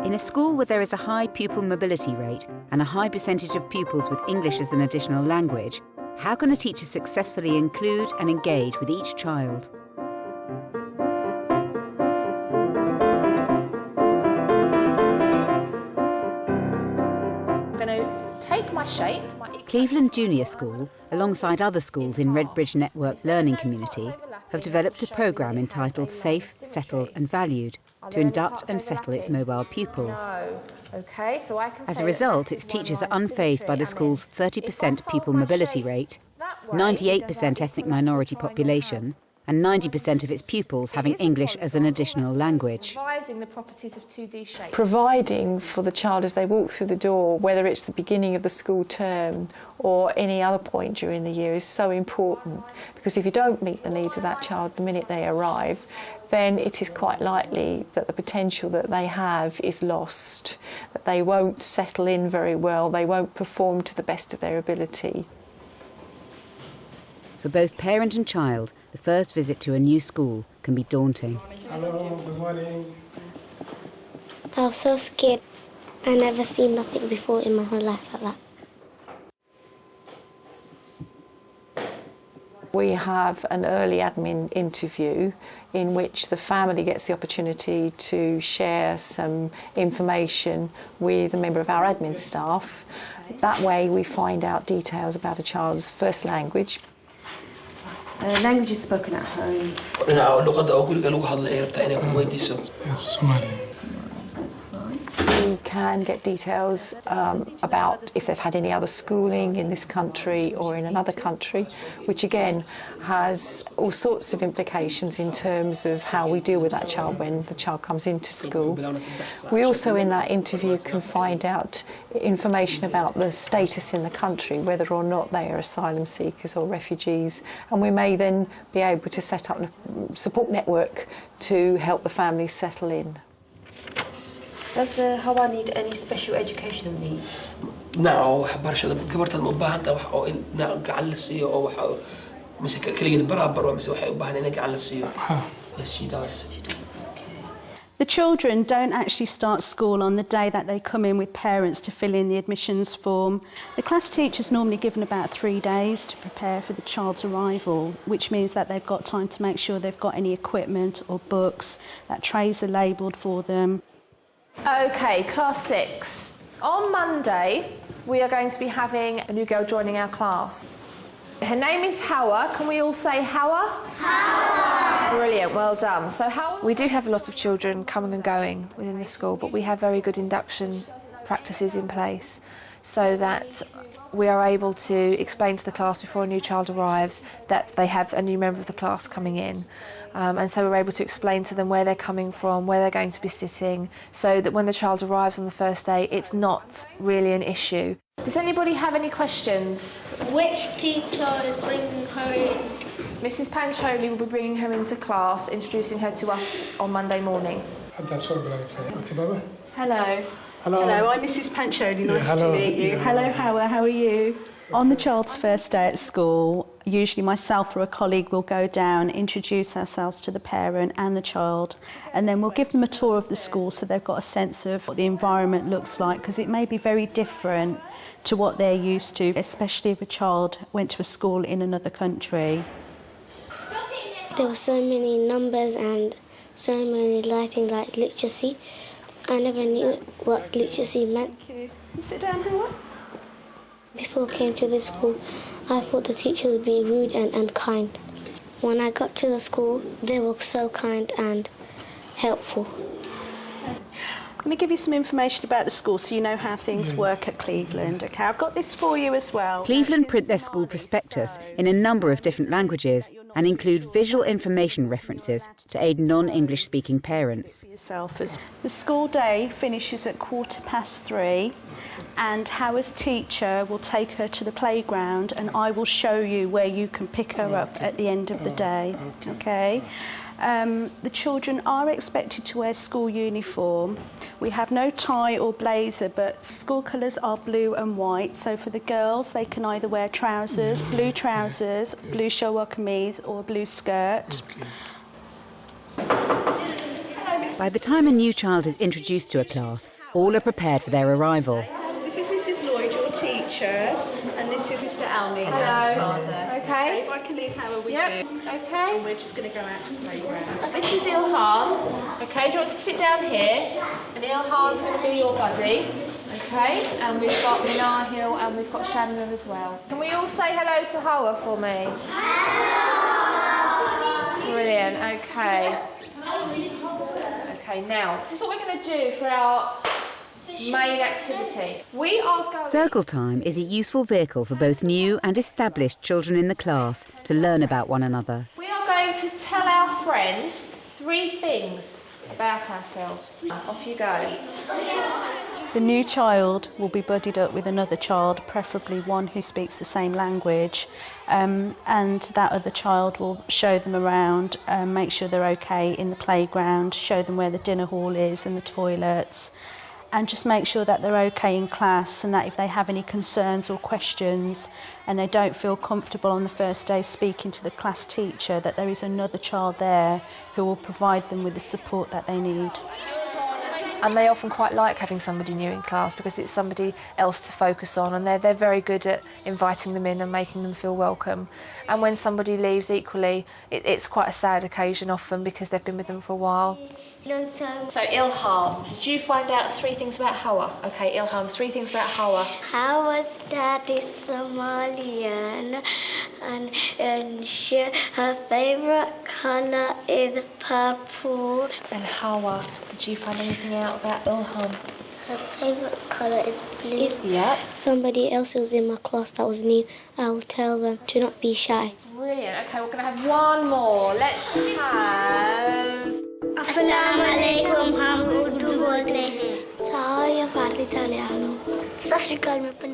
In a school where there is a high pupil mobility rate and a high percentage of pupils with English as an additional language, how can a teacher successfully include and engage with each child? I'm going to take my shape. Cleveland Junior School, alongside other schools in Redbridge Network Learning Community, have developed a programme entitled Safe, Settled and Valued to induct and settle its mobile pupils. As a result, its teachers are unfazed by the school's 30% pupil mobility rate, 98% ethnic minority population, and 90% of its pupils having English as an additional language. Providing for the child as they walk through the door, whether it's the beginning of the school term or any other point during the year, is so important, because if you don't meet the needs of that child the minute they arrive, then it is quite likely that the potential that they have is lost, that they won't settle in very well, they won't perform to the best of their ability. For both parent and child, the first visit to a new school can be daunting. Hello, good morning. I was so scared. I never seen nothing before in my whole life like that. We have an early admin interview in which the family gets the opportunity to share some information with a member of our admin staff. That way we find out details about a child's first language. Language is spoken at home. Yes, Somali. We can get details about if they've had any other schooling in this country or in another country, which again has all sorts of implications in terms of how we deal with that child when the child comes into school. We also in that interview can find out information about the status in the country, whether or not they are asylum seekers or refugees, and we may then be able to set up a support network to help the families settle in. Does Hawa need any special educational needs? No, برشة كبرت المباهن ده وح قاعد للسيو أو وح مسك كلية برابر ومسك وح يباهن هنا قاعد للسيو. Yes, she does. The children don't actually start school on the day that they come in with parents to fill in the admissions form. The class teacher's normally given about 3 days to prepare for the child's arrival, which means that they've got time to make sure they've got any equipment or books, that trays are labelled for them. Okay, Class 6. On Monday, we are going to be having a new girl joining our class. Her name is Hawa. Can we all say Hawa? Hawa! Brilliant, well done. So Hawa... We do have a lot of children coming and going within the school, but we have very good induction practices in place so that we are able to explain to the class before a new child arrives that they have a new member of the class coming in. And so we're able to explain to them where they're coming from, where they're going to be sitting, so that when the child arrives on the first day, it's not really an issue. Does anybody have any questions? Which teacher is bringing her in? Mrs. Pancholi will be bringing her into class, introducing her to us on Monday morning. Okay, Baba. Hello. Hello. Hello, I'm Mrs. Pancholi. Nice to meet you. Yeah, hello, Hawa, how are you? On the child's first day at school, usually myself or a colleague will go down, introduce ourselves to the parent and the child, and then we'll give them a tour of the school so they've got a sense of what the environment looks like, because it may be very different to what they're used to, especially if a child went to a school in another country. There were so many numbers and so many lighting like literacy. I never knew what literacy meant. Sit down, Hawa. Before I came to this school, I thought the teachers would be rude and unkind. When I got to the school, they were so kind and helpful. I'm going to give you some information about the school so you know how things work at Cleveland. Okay, I've got this for you as well. Cleveland print their school prospectus in a number of different languages and include visual information references to aid non-English speaking parents. The school day finishes at 3:15 and Hawa's teacher will take her to the playground and I will show you where you can pick her up at the end of the day. Okay? The children are expected to wear school uniform. We have no tie or blazer, but school colours are blue and white. So for the girls, they can either wear trousers, blue shalwar kameez or a blue skirt. Hello, Miss By the time a new child is introduced to a class, all are prepared for their arrival. This is Mrs. Lloyd, your teacher, and this is Mr. Alney, Hello. father. Okay. If I can leave Howard with Yep. you. Okay. And we're just going to go out to the playground. This is Ilhan. Okay, do you want to sit down here? And Ilhan's going to be your buddy. Okay, and we've got Minahil and we've got Shannon as well. Can we all say hello to Hawa for me? Hello! Brilliant, okay. Okay, now, this is what we're going to do for our main activity. We are going... Circle time is a useful vehicle for both new and established children in the class to learn about one another. We are going to tell our friend 3 things about ourselves. Off you go. The new child will be buddied up with another child, preferably one who speaks the same language, and that other child will show them around, make sure they're okay in the playground, show them where the dinner hall is and the toilets, and just make sure that they're okay in class, and that if they have any concerns or questions and they don't feel comfortable on the first day speaking to the class teacher, that there is another child there who will provide them with the support that they need. And they often quite like having somebody new in class because it's somebody else to focus on, and they're very good at inviting them in and making them feel welcome. And when somebody leaves equally, it's quite a sad occasion often because they've been with them for a while. So Ilham, did you find out 3 things about Hawa? Okay, Ilham, 3 things about Hawa. Hawa's dad is Somalian, and her favourite colour is purple. And Hawa, did you find anything out about Ilham? Her favourite colour is blue. Yeah. Somebody else who was in my class that was new, I will tell them to not be shy. Brilliant. Okay, we're going to have one more. Let's have... Assalamu alaikum, हम उर्दू बोलते हैं। Ciao, parlo italiano.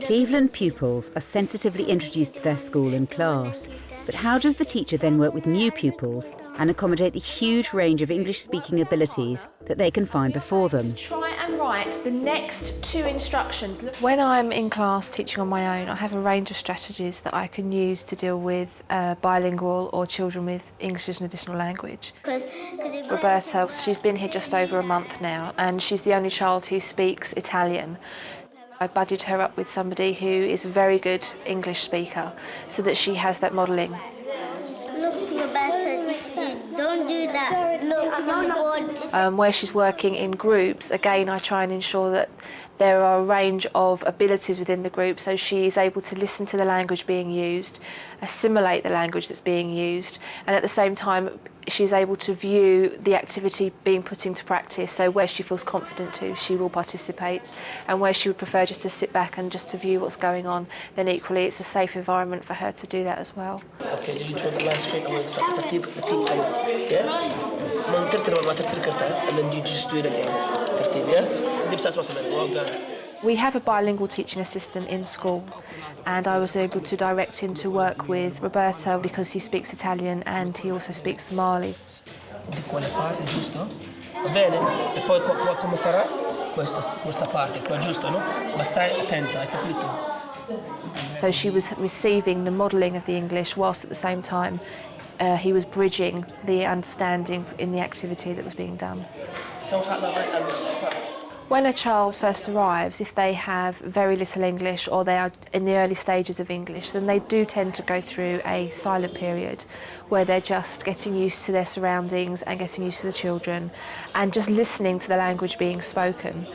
Cleveland pupils are sensitively introduced to their school in class. But how does the teacher then work with new pupils and accommodate the huge range of English-speaking abilities that they can find before them? Try and write the next 2 instructions. When I'm in class teaching on my own, I have a range of strategies that I can use to deal with bilingual or children with English as an additional language. Roberta, she's been here just over a month now, and she's the only child who speaks Italian. I buddied her up with somebody who is a very good English speaker so that she has that modelling. Look, Roberta, if you don't do that, look, on the board. Where she's working in groups, again, I try and ensure that there are a range of abilities within the group, so she is able to listen to the language being used, assimilate the language that's being used, and at the same time she's able to view the activity being put into practice. So where she feels confident to, she will participate, and where she would prefer just to sit back and just to view what's going on, then equally it's a safe environment for her to do that as well. Okay, did you draw the line straight away? Yeah? And then you just do it again. Yeah? We have a bilingual teaching assistant in school, and I was able to direct him to work with Roberta because he speaks Italian and he also speaks Somali. Di quale parte, giusto? Va bene? E poi come farà? Questa parte qua, giusto, no? Ma stai attenta, hai capito? So she was receiving the modelling of the English whilst at the same time he was bridging the understanding in the activity that was being done. When a child first arrives, if they have very little English or they are in the early stages of English, then they do tend to go through a silent period where they're just getting used to their surroundings and getting used to the children and just listening to the language being spoken.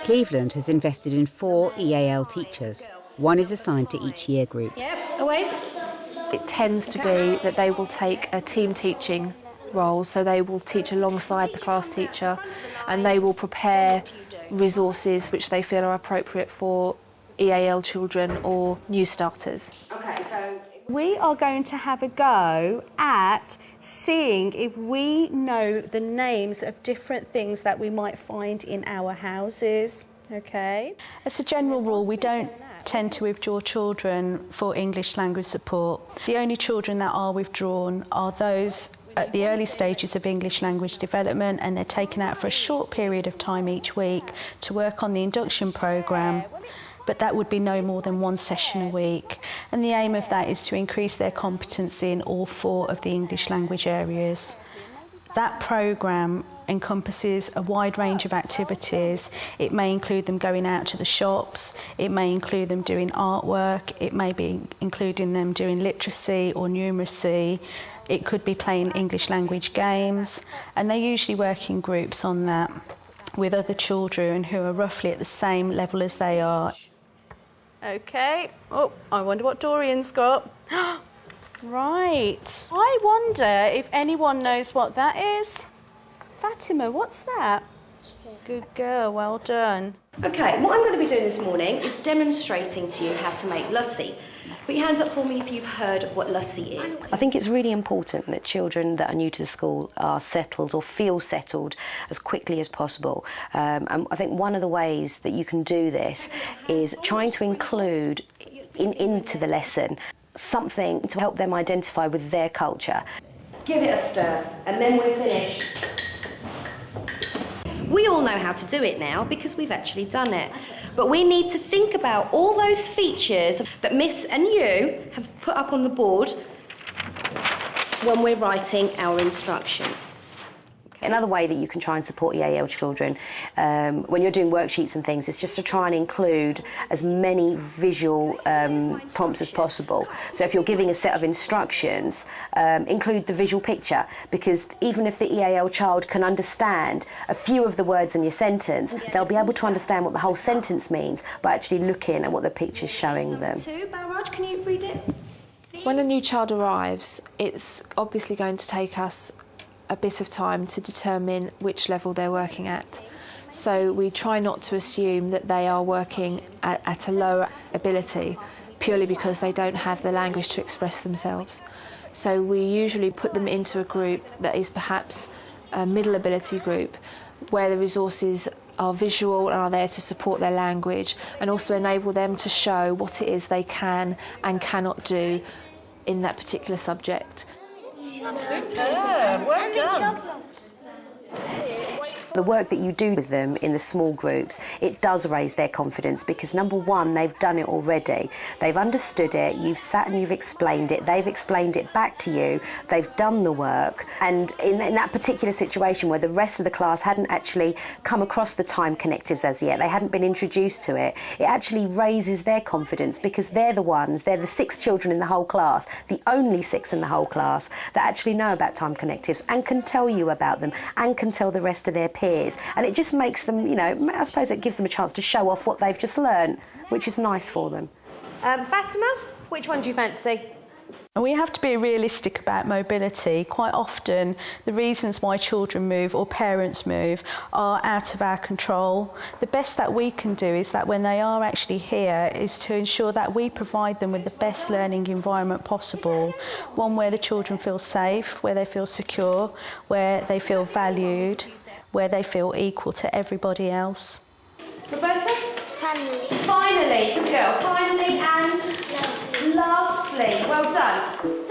Cleveland has invested in 4 EAL teachers. 1 is assigned to each year group. Yep, always. It tends to be that they will take a team teaching role, so they will teach alongside the class teacher and they will prepare resources which they feel are appropriate for EAL children or new starters. Okay, so we are going to have a go at seeing if we know the names of different things that we might find in our houses, okay? As a general rule, we don't tend to withdraw children for English language support. The only children that are withdrawn are those at the early stages of English language development, and they're taken out for a short period of time each week to work on the induction programme, but that would be no more than 1 session a week. And the aim of that is to increase their competency in all 4 of the English language areas. That programme encompasses a wide range of activities. It may include them going out to the shops, it may include them doing artwork, it may be including them doing literacy or numeracy, it could be playing English language games, and they usually work in groups on that with other children who are roughly at the same level as they are. OK. Oh, I wonder what Dorian's got. Right. I wonder if anyone knows what that is. Fatima, what's that? Good girl, well done. OK, what I'm going to be doing this morning is demonstrating to you how to make lassi. Put your hands up for me if you've heard of what lassi is. I think it's really important that children that are new to the school are settled or feel settled as quickly as possible. And I think one of the ways that you can do this is trying to include into the lesson something to help them identify with their culture. Give it a stir and then we're finished. We all know how to do it now because we've actually done it. But we need to think about all those features that Miss and you have put up on the board when we're writing our instructions. Another way that you can try and support EAL children when you're doing worksheets and things is just to try and include as many visual prompts as possible. So if you're giving a set of instructions, include the visual picture, because even if the EAL child can understand a few of the words in your sentence, they'll be able to understand what the whole sentence means by actually looking at what the picture's showing them. Balraj, can you read it? When a new child arrives, it's obviously going to take us a bit of time to determine which level they're working at. So we try not to assume that they are working at a lower ability purely because they don't have the language to express themselves. So we usually put them into a group that is perhaps a middle ability group where the resources are visual and are there to support their language and also enable them to show what it is they can and cannot do in that particular subject. Superb, well done. The work that you do with them in the small groups, it does raise their confidence because, number one, they've done it already. They've understood it, you've sat and you've explained it, they've explained it back to you, they've done the work. And in that particular situation where the rest of the class hadn't actually come across the time connectives as yet, they hadn't been introduced to it, it actually raises their confidence because they're the 6 children in the whole class, the only 6 in the whole class that actually know about time connectives and can tell you about them and can tell the rest of their peers. And it just makes them, you know, I suppose it gives them a chance to show off what they've just learned, which is nice for them. Fatima, which one do you fancy? We have to be realistic about mobility. Quite often, the reasons why children move or parents move are out of our control. The best that we can do is that when they are actually here is to ensure that we provide them with the best learning environment possible. One where the children feel safe, where they feel secure, where they feel valued, where they feel equal to everybody else. Roberta? Finally. Finally, good girl. Finally and lastly. Well done.